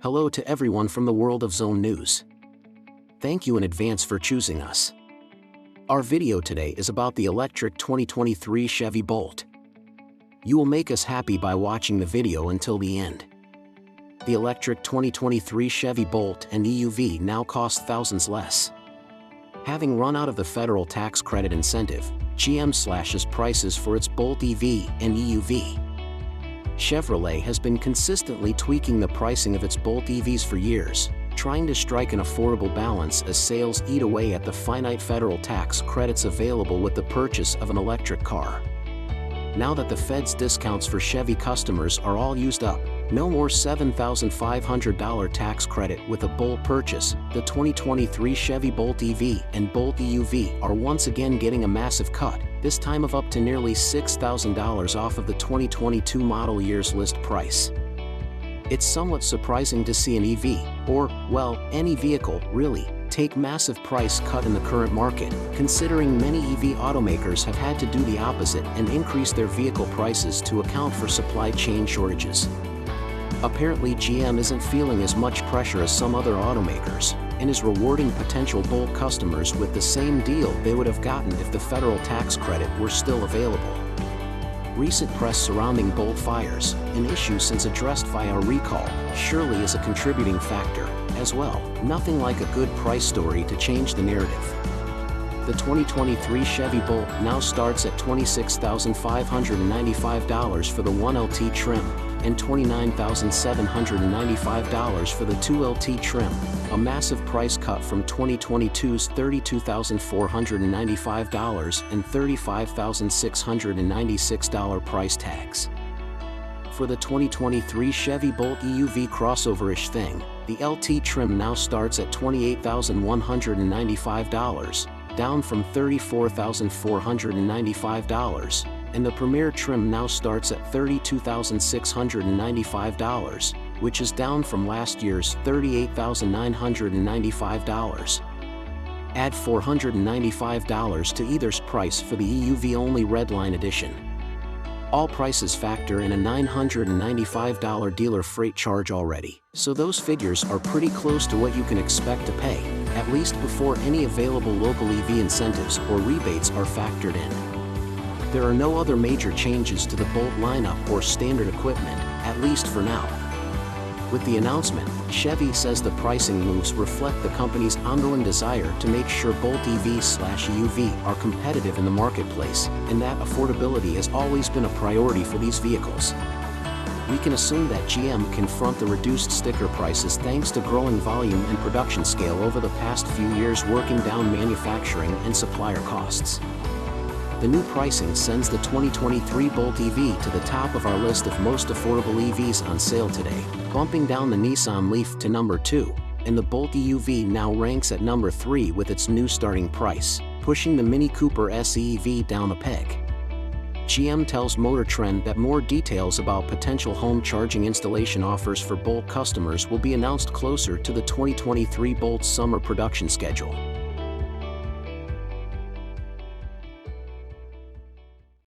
Hello to everyone from the world of Zone News. Thank you in advance for choosing us. Our video today is about the electric 2023 Chevy Bolt. You will make us happy by watching the video until the end. The electric 2023 Chevy Bolt and EUV now cost thousands less. Having run out of the federal tax credit incentive, GM slashes prices for its Bolt EV and EUV. Chevrolet has been consistently tweaking the pricing of its Bolt EVs for years, trying to strike an affordable balance as sales eat away at the finite federal tax credits available with the purchase of an electric car. Now that the Fed's discounts for Chevy customers are all used up, no more $7,500 tax credit with a Bolt purchase, the 2023 Chevy Bolt EV and Bolt EUV are once again getting a massive cut, this time of up to nearly $6,000 off of the 2022 model year's list price. It's somewhat surprising to see an EV, or, well, any vehicle, really, take massive price cut in the current market, considering many EV automakers have had to do the opposite and increase their vehicle prices to account for supply chain shortages. Apparently GM isn't feeling as much pressure as some other automakers, and is rewarding potential Bolt customers with the same deal they would have gotten if the federal tax credit were still available. Recent press surrounding Bolt fires, an issue since addressed via a recall, surely is a contributing factor, as well. Nothing like a good price story to change the narrative. The 2023 Chevy Bolt now starts at $26,595 for the 1LT trim, and $29,795 for the 2LT trim, a massive price cut from 2022's $32,495 and $35,696 price tags. For the 2023 Chevy Bolt EUV crossover-ish thing, the LT trim now starts at $28,195, down from $34,495, and the Premier trim now starts at $32,695, which is down from last year's $38,995. Add $495 to either's price for the EUV-only Redline edition. All prices factor in a $995 dealer freight charge already, so those figures are pretty close to what you can expect to pay, at least before any available local EV incentives or rebates are factored in. There are no other major changes to the Bolt lineup or standard equipment, at least for now. With the announcement, Chevy says the pricing moves reflect the company's ongoing desire to make sure Bolt EV/EUV are competitive in the marketplace, and that affordability has always been a priority for these vehicles. We can assume that GM can front the reduced sticker prices thanks to growing volume and production scale over the past few years, working down manufacturing and supplier costs. The new pricing sends the 2023 Bolt EV to the top of our list of most affordable EVs on sale today, bumping down the Nissan Leaf to number 2, and the Bolt EUV now ranks at number 3 with its new starting price, pushing the Mini Cooper SE EV down a peg. GM tells Motor Trend that more details about potential home charging installation offers for Bolt customers will be announced closer to the 2023 Bolt summer production schedule.